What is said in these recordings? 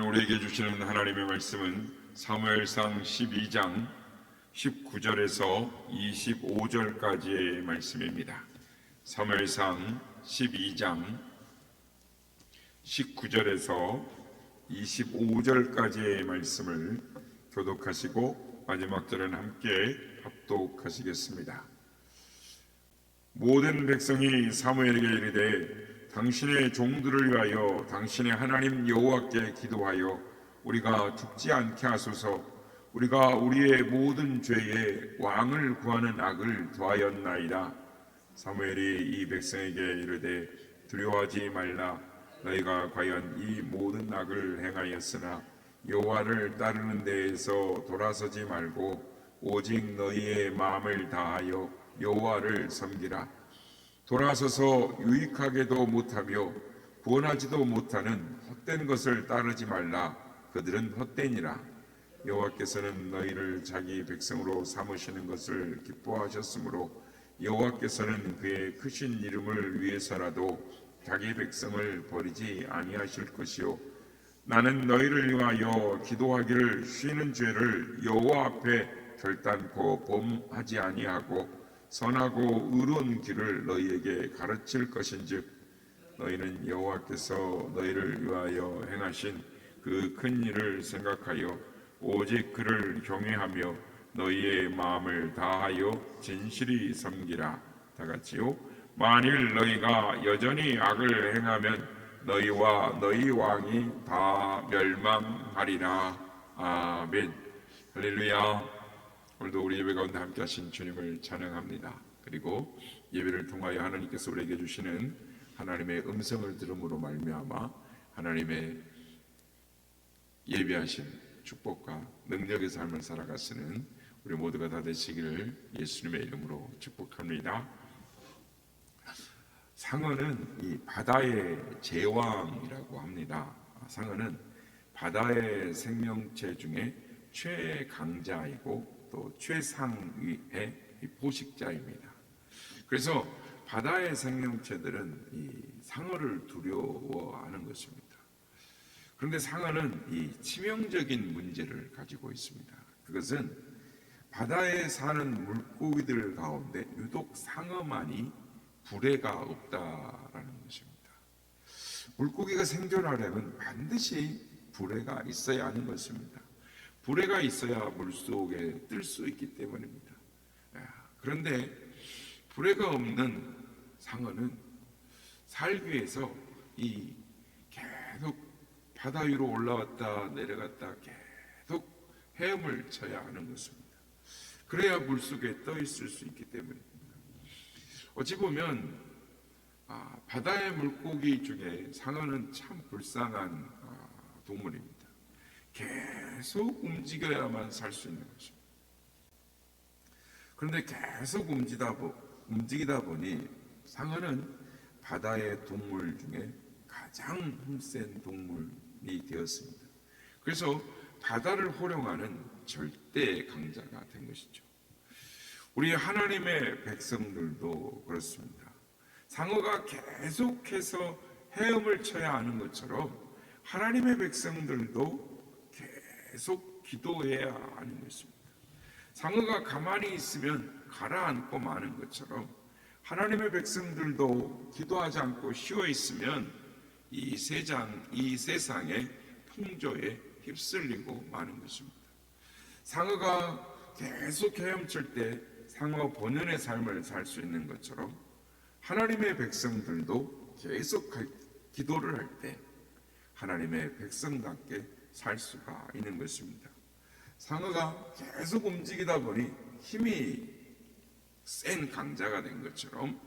오늘 우리에게 주시는 하나님의 말씀은 사무엘상 12장 19절에서 25절까지의 말씀입니다. 사무엘상 12장 19절에서 25절까지의 말씀을 교독하시고 마지막 절은 함께 합독하시겠습니다. 모든 백성이 사무엘에게 이르되 당신의 종들을 위하여 당신의 하나님 여호와께 기도하여 우리가 죽지 않게 하소서. 우리가 우리의 모든 죄에 왕을 구하는 악을 더하였나이다. 사무엘이 이 백성에게 이르되 두려워하지 말라. 너희가 과연 이 모든 악을 행하였으나 여호와를 따르는 데에서 돌아서지 말고 오직 너희의 마음을 다하여 여호와를 섬기라. 돌아서서 유익하게도 못하며 구원하지도 못하는 헛된 것을 따르지 말라. 그들은 헛되니라. 여호와께서는 너희를 자기 백성으로 삼으시는 것을 기뻐하셨으므로 여호와께서는 그의 크신 이름을 위해서라도 자기 백성을 버리지 아니하실 것이요 나는 너희를 위하여 기도하기를 쉬는 죄를 여호와 앞에 결단코 범하지 아니하고 선하고 의로운 길을 너희에게 가르칠 것인즉 너희는 여호와께서 너희를 위하여 행하신 그 큰 일을 생각하여 오직 그를 경외하며 너희의 마음을 다하여 진실히 섬기라. 다 같이요. 만일 너희가 여전히 악을 행하면 너희와 너희 왕이 다 멸망하리라. 아멘. 할렐루야. 오늘도 우리 예배 가운데 함께 하신 주님을 찬양합니다. 그리고 예배를 통하여 하나님께서 우리에게 주시는 하나님의 음성을 들음으로 말미암아 하나님의 예비하신 축복과 능력의 삶을 살아가시는 우리 모두가 다 되시기를 예수님의 이름으로 축복합니다. 상어는 이 바다의 제왕이라고 합니다. 상어는 바다의 생명체 중에 최강자이고 또 최상위의 포식자입니다. 그래서 바다의 생명체들은 이 상어를 두려워하는 것입니다. 그런데 상어는 이 치명적인 문제를 가지고 있습니다. 그것은 바다에 사는 물고기들 가운데 유독 상어만이 불에가 없다라는 것입니다. 물고기가 생존하려면 반드시 불에가 있어야 하는 것입니다. 불에가 있어야 물속에 뜰 수 있기 때문입니다. 그런데 불에가 없는 상어는 살기 위해서 이 계속 바다 위로 올라왔다 내려갔다 계속 헤엄을 쳐야 하는 것입니다. 그래야 물속에 떠 있을 수 있기 때문입니다. 어찌 보면 바다의 물고기 중에 상어는 참 불쌍한 동물입니다. 계속 움직여야만 살 수 있는 것입니다. 그런데 계속 움직이다 보니 상어는 바다의 동물 중에 가장 힘센 동물이 되었습니다. 그래서 바다를 호령하는 절대 강자가 된 것이죠. 우리 하나님의 백성들도 그렇습니다. 상어가 계속해서 헤엄을 쳐야 하는 것처럼 하나님의 백성들도 계속 기도해야 하는 것입니다. 상어가 가만히 있으면 가라앉고 마는 것처럼 하나님의 백성들도 기도하지 않고 쉬어 있으면 이 세상의 풍조에 휩쓸리고 마는 것입니다. 상어가 계속 헤엄칠 때 상어 본연의 삶을 살 수 있는 것처럼 하나님의 백성들도 계속 기도를 할 때 하나님의 백성답게 살 수가 있는 것입니다. 상어가 계속 움직이다 보니 힘이 센 강자가 된 것처럼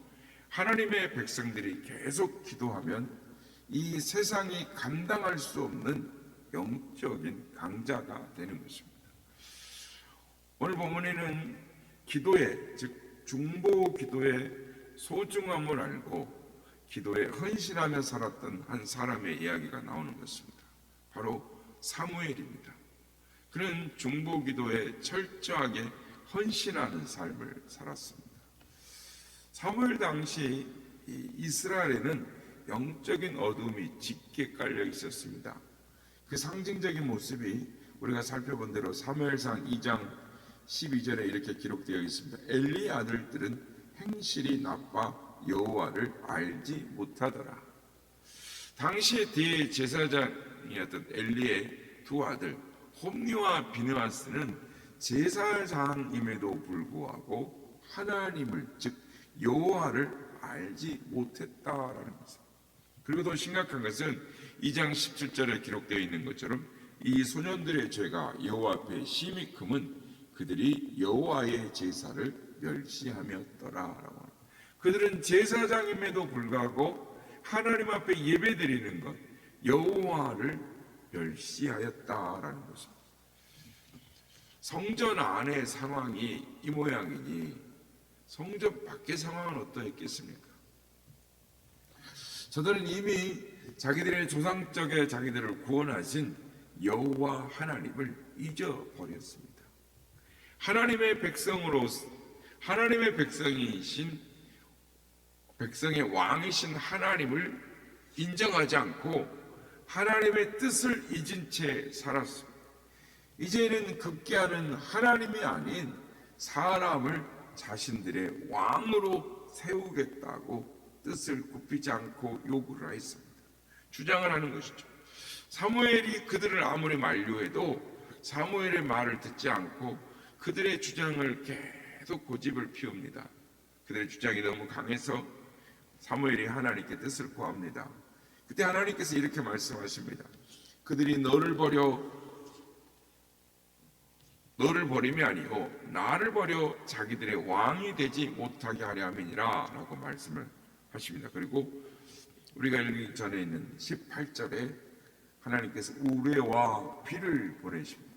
하나님의 백성들이 계속 기도하면 이 세상이 감당할 수 없는 영적인 강자가 되는 것입니다. 오늘 본문에는 기도의 즉 중보 기도의 소중함을 알고 기도에 헌신하며 살았던 한 사람의 이야기가 나오는 것입니다. 바로 사무엘입니다. 그는 중보 기도에 철저하게 헌신하는 삶을 살았습니다. 사무엘 당시 이스라엘에는 영적인 어둠이 짙게 깔려 있었습니다. 그 상징적인 모습이 우리가 살펴본 대로 사무엘상 2장 12절에 이렇게 기록되어 있습니다. 엘리의 아들들은 행실이 나빠 여호와를 알지 못하더라. 당시의 대제사장이었던 엘리의 두 아들 홈리와 비느하스는 제사장임에도 불구하고 하나님을 즉 여호와를 알지 못했다라는 것입니다. 그리고 더 심각한 것은 2장 17절에 기록되어 있는 것처럼 이 소년들의 죄가 여호와 앞에 심히 크면 그들이 여호와의 제사를 멸시하였더라라고 합니다. 그들은 제사장임에도 불구하고 하나님 앞에 예배드리는 것 여호와를 멸시하였다라는 것입니다. 성전 안의 상황이 이 모양이니 성전 밖의 상황은 어떠했겠습니까? 저들은 이미 자기들의 조상적의 자기들을 구원하신 여호와 하나님을 잊어버렸습니다. 하나님의 백성이신 백성의 왕이신 하나님을 인정하지 않고 하나님의 뜻을 잊은 채 살았습니다. 이제는 급기야는 하나님이 아닌 사람을 자신들의 왕으로 세우겠다고 뜻을 굽히지 않고 요구를 했습니다. 주장을 하는 것이죠. 사무엘이 그들을 아무리 만류해도 사무엘의 말을 듣지 않고 그들의 주장을 계속 고집을 피웁니다. 그들의 주장이 너무 강해서 사무엘이 하나님께 뜻을 구합니다. 그때 하나님께서 이렇게 말씀하십니다. 그들이 너를 버림이 아니고 나를 버려 자기들의 왕이 되지 못하게 하려 함이니라 라고 말씀을 하십니다. 그리고 우리가 읽기 전에 있는 18절에 하나님께서 우레와 비를 보내십니다.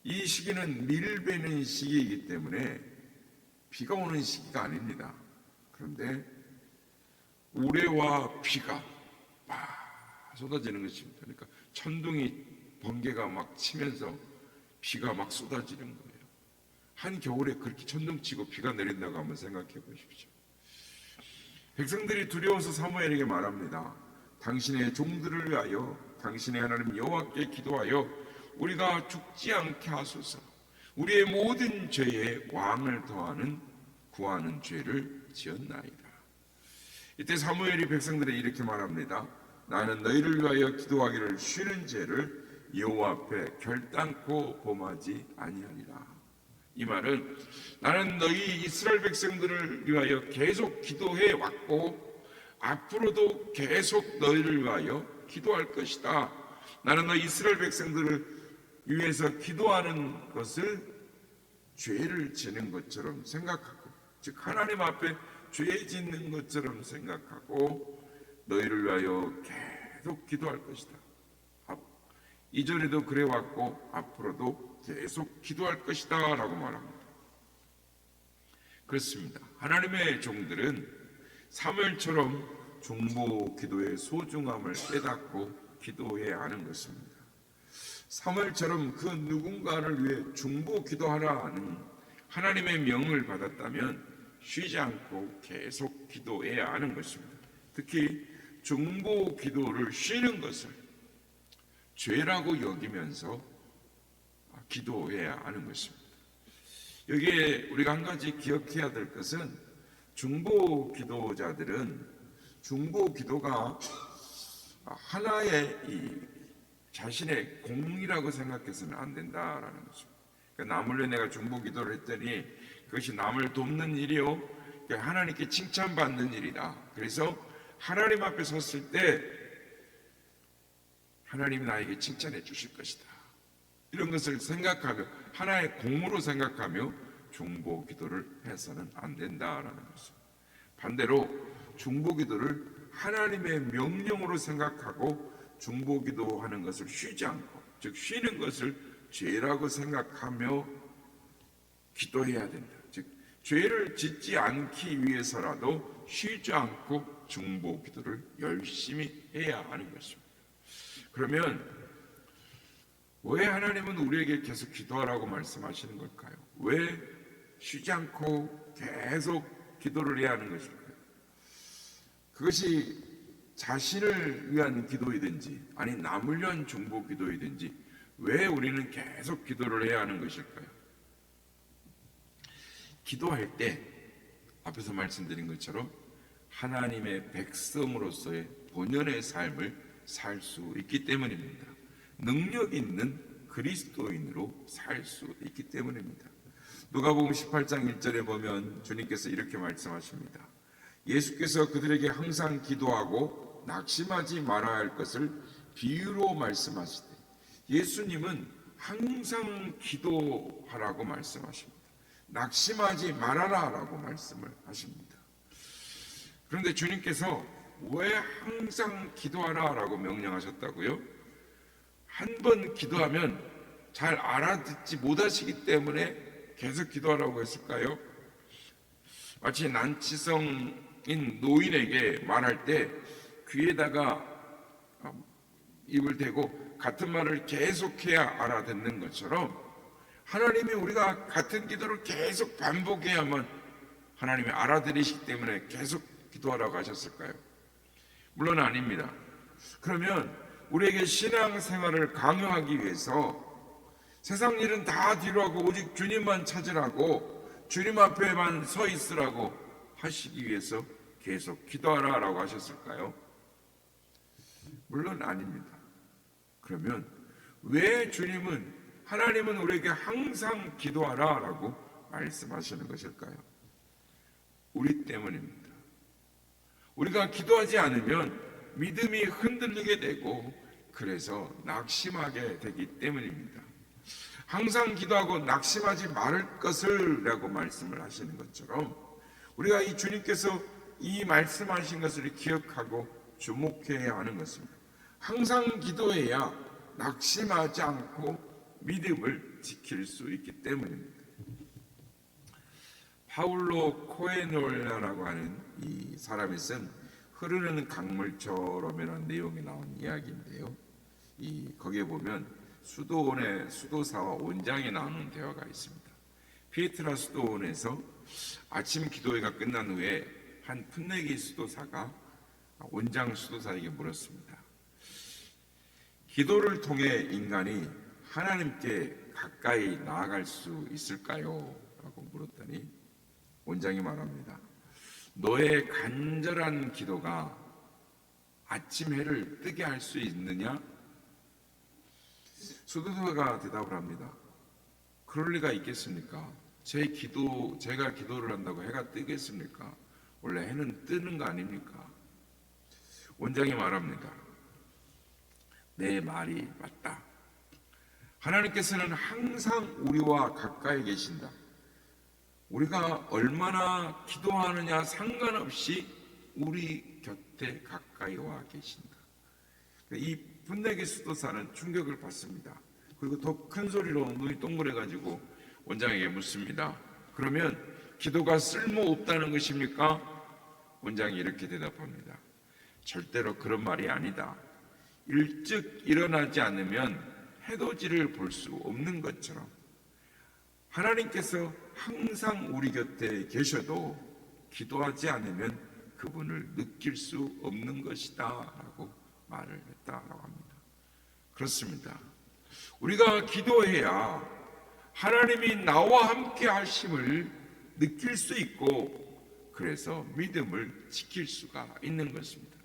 이 시기는 밀베는 시기이기 때문에 비가 오는 시기가 아닙니다. 그런데 우레와 비가 막 쏟아지는 것입니다. 그러니까 천둥이 번개가 막 치면서 비가 막 쏟아지는 거예요. 한겨울에 그렇게 천둥치고 비가 내린다고 한번 생각해 보십시오. 백성들이 두려워서 사무엘에게 말합니다. 당신의 종들을 위하여 당신의 하나님 여호와께 기도하여 우리가 죽지 않게 하소서. 우리의 모든 죄에 왕을 구하는 죄를 지었나이다. 이때 사무엘이 백성들에게 이렇게 말합니다. 나는 너희를 위하여 기도하기를 쉬는 죄를 여호와 앞에 결단코 범하지 아니하리라. 이 말은 나는 너희 이스라엘 백성들을 위하여 계속 기도해 왔고 앞으로도 계속 너희를 위하여 기도할 것이다. 나는 너희 이스라엘 백성들을 위해서 기도하는 것을 죄를 지는 것처럼 생각하고 즉 하나님 앞에 죄 짓는 것처럼 생각하고 너희를 위하여 계속 기도할 것이다. 이전에도 그래왔고 앞으로도 계속 기도할 것이다 라고 말합니다. 그렇습니다. 하나님의 종들은 사무엘처럼 중보 기도의 소중함을 깨닫고 기도해야 하는 것입니다. 사무엘처럼 그 누군가를 위해 중보 기도하라 하는 하나님의 명을 받았다면 쉬지 않고 계속 기도해야 하는 것입니다. 특히 중보 기도를 쉬는 것을 죄라고 여기면서 기도해야 하는 것입니다. 여기에 우리가 한 가지 기억해야 될 것은 중보 기도자들은 중보 기도가 하나의 자신의 공이라고 생각해서는 안 된다라는 것입니다. 그러니까 남을 위해 내가 중보 기도를 했더니 그것이 남을 돕는 일이요, 하나님께 칭찬받는 일이다. 그래서 하나님 앞에 섰을 때 하나님이 나에게 칭찬해 주실 것이다. 이런 것을 생각하며 하나의 공으로 생각하며 중보 기도를 해서는 안 된다라는 것입니다. 반대로 중보 기도를 하나님의 명령으로 생각하고 중보 기도하는 것을 쉬지 않고 즉 쉬는 것을 죄라고 생각하며 기도해야 된다. 즉 죄를 짓지 않기 위해서라도 쉬지 않고 중보 기도를 열심히 해야 하는 것입니다. 그러면 왜 하나님은 우리에게 계속 기도하라고 말씀하시는 걸까요? 왜 쉬지 않고 계속 기도를 해야 하는 것일까요? 그것이 자신을 위한 기도이든지 아니 남을 위한 중보 기도이든지 왜 우리는 계속 기도를 해야 하는 것일까요? 기도할 때 앞에서 말씀드린 것처럼 하나님의 백성으로서의 본연의 삶을 살 수 있기 때문입니다. 능력 있는 그리스도인으로 살 수 있기 때문입니다. 누가복음 18장 1절에 보면 주님께서 이렇게 말씀하십니다. 예수께서 그들에게 항상 기도하고 낙심하지 말아야 할 것을 비유로 말씀하시되, 예수님은 항상 기도하라고 말씀하십니다. 낙심하지 말아라 라고 말씀을 하십니다. 그런데 주님께서 왜 항상 기도하라 라고 명령하셨다고요? 한 번 기도하면 잘 알아듣지 못하시기 때문에 계속 기도하라고 했을까요? 마치 난치성인 노인에게 말할 때 귀에다가 입을 대고 같은 말을 계속해야 알아듣는 것처럼 하나님이 우리가 같은 기도를 계속 반복해야만 하나님이 알아들으시기 때문에 계속 기도하라고 하셨을까요? 물론 아닙니다. 그러면 우리에게 신앙생활을 강요하기 위해서 세상 일은 다 뒤로 하고 오직 주님만 찾으라고, 주님 앞에만 서 있으라고 하시기 위해서 계속 기도하라 라고 하셨을까요? 물론 아닙니다. 그러면 왜 하나님은 우리에게 항상 기도하라 라고 말씀하시는 것일까요? 우리 때문입니다. 우리가 기도하지 않으면 믿음이 흔들리게 되고 그래서 낙심하게 되기 때문입니다. 항상 기도하고 낙심하지 말을 것을 라고 말씀을 하시는 것처럼 우리가 이 주님께서 이 말씀하신 것을 기억하고 주목해야 하는 것입니다. 항상 기도해야 낙심하지 않고 믿음을 지킬 수 있기 때문입니다. 파울로 코에놀라라고 하는 이 사람이 쓴 흐르는 강물처럼이라는 내용이 나온 이야기인데요. 거기에 보면 수도원의 수도사와 원장이 나누는 대화가 있습니다. 피에트라 수도원에서 아침 기도회가 끝난 후에 한 풋내기 수도사가 원장 수도사에게 물었습니다. 기도를 통해 인간이 하나님께 가까이 나아갈 수 있을까요? 라고 물었더니 원장이 말합니다. 너의 간절한 기도가 아침 해를 뜨게 할 수 있느냐? 수도사가 대답을 합니다. 그럴 리가 있겠습니까? 제가 기도를 한다고 해가 뜨겠습니까? 원래 해는 뜨는 거 아닙니까? 원장이 말합니다. 내 말이 맞다. 하나님께서는 항상 우리와 가까이 계신다. 우리가 얼마나 기도하느냐 상관없이 우리 곁에 가까이 와 계신다. 이 분내기 수도사는 충격을 받습니다. 그리고 더 큰 소리로 눈이 동그래가지고 원장에게 묻습니다. 그러면 기도가 쓸모없다는 것입니까? 원장이 이렇게 대답합니다. 절대로 그런 말이 아니다. 일찍 일어나지 않으면 해돋이를 볼 수 없는 것처럼 하나님께서 항상 우리 곁에 계셔도 기도하지 않으면 그분을 느낄 수 없는 것이다 라고 말을 했다라고 합니다. 그렇습니다. 우리가 기도해야 하나님이 나와 함께 하심을 느낄 수 있고 그래서 믿음을 지킬 수가 있는 것입니다.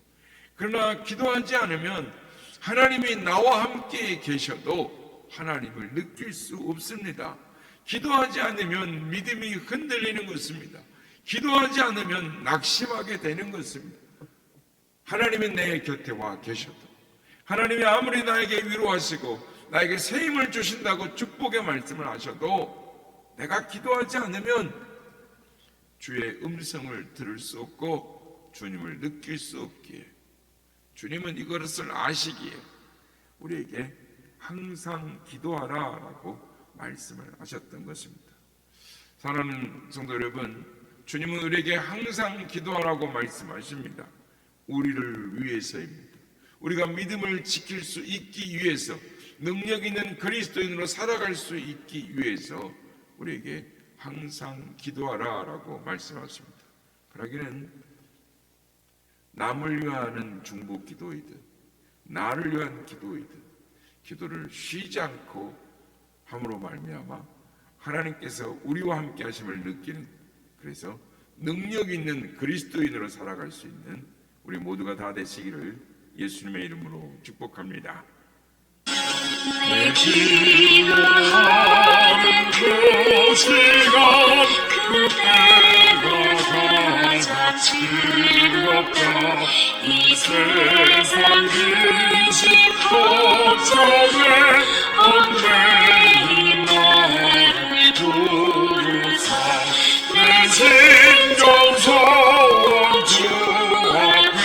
그러나 기도하지 않으면 하나님이 나와 함께 계셔도 하나님을 느낄 수 없습니다. 기도하지 않으면 믿음이 흔들리는 것입니다. 기도하지 않으면 낙심하게 되는 것입니다. 하나님이 내 곁에 와 계셔도 하나님이 아무리 나에게 위로하시고 나에게 새 힘을 주신다고 축복의 말씀을 하셔도 내가 기도하지 않으면 주의 음성을 들을 수 없고 주님을 느낄 수 없기에 주님은 이것을 아시기에 우리에게 항상 기도하라라고 말씀을 하셨던 것입니다. 사랑하는 성도 여러분, 주님은 우리에게 항상 기도하라고 말씀하십니다. 우리를 위해서입니다. 우리가 믿음을 지킬 수 있기 위해서, 능력 있는 그리스도인으로 살아갈 수 있기 위해서 우리에게 항상 기도하라라고 말씀하십니다. 그러기는 남을 위하는 중보 기도이든 나를 위한 기도이든 기도를 쉬지 않고 함으로 말미암아 하나님께서 우리와 함께 하심을 느끼는, 그래서 능력 있는 그리스도인으로 살아갈 수 있는 우리 모두가 다 되시기를 예수님의 이름으로 축복합니다. 내 기도하는 그 시간 그때가 가장 즐겁다. 이 세상 근심 걱정에 얽매인 나를 부르사 내 심정 소원 주 앞에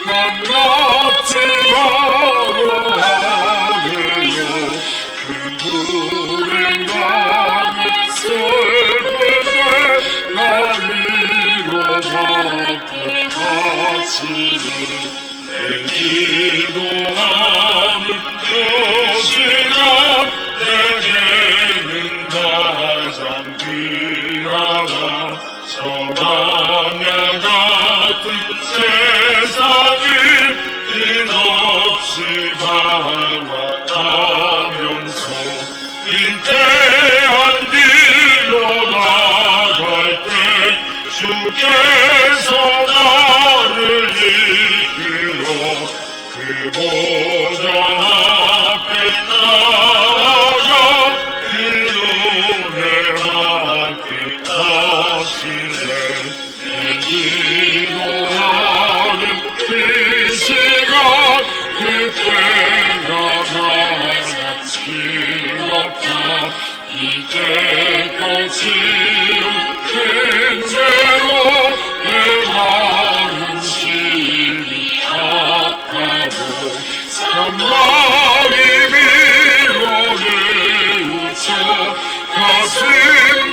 낱낱이 바로하네요. 그 불행감에 슬픈데 날 위로받게 하시니 내 기도하는 그 시간 내게는 가장 귀하다. 저 광야 같은 세상을 끝없이 밟아가면서 인태한 길로 나갈 때 주께서 나를 이끌어 그 보좌 앞에 나아가 그 눈에 함께 하시네. 내 기도하는 그 시간 그때가 가장 즐겁다. 이제껏 지은 큰 죄로 내 마음심이 아파도 참마이 위로를 웃어 가슴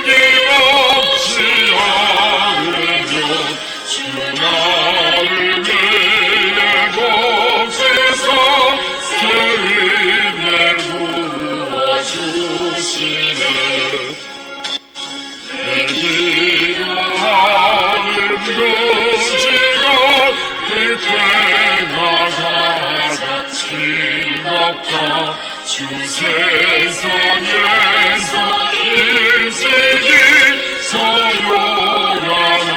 힘없이 하르며 주 나를 위해 복에서 새 은혜 부어주시네. 내 기도하는 그 시간 그때가 가장 즐겁다. 주 세상에서 일찍이 서요란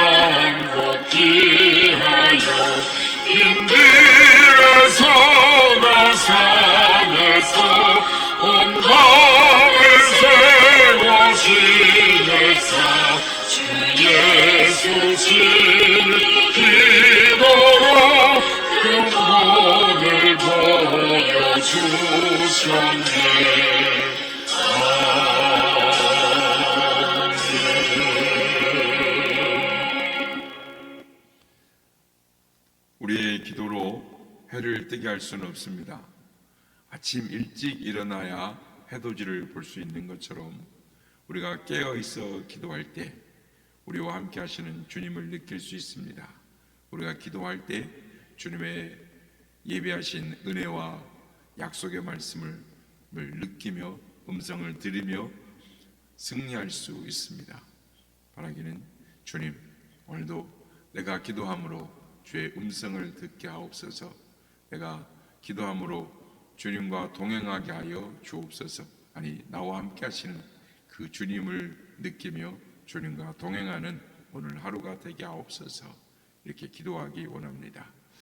행복 기하여 인들에서 나산에서 온 밤을 세워 지내사 주 예수 지는 기도로 근본을 보여주셨네. 우리의 기도로 해를 뜨게 할 수는 없습니다. 아침 일찍 일어나야 해돋이를 볼 수 있는 것처럼 우리가 깨어 있어 기도할 때 우리와 함께 하시는 주님을 느낄 수 있습니다. 우리가 기도할 때 주님의 예비하신 은혜와 약속의 말씀을 느끼며 음성을 들으며 승리할 수 있습니다. 바라기는 주님, 오늘도 내가 기도함으로 주의 음성을 듣게 하옵소서. 내가 기도함으로 주님과 동행하게 하여 주옵소서. 아니, 나와 함께 하시는 그 주님을 느끼며 주님과 동행하는 오늘 하루가 되게 하옵소서. 이렇게 기도하기 원합니다.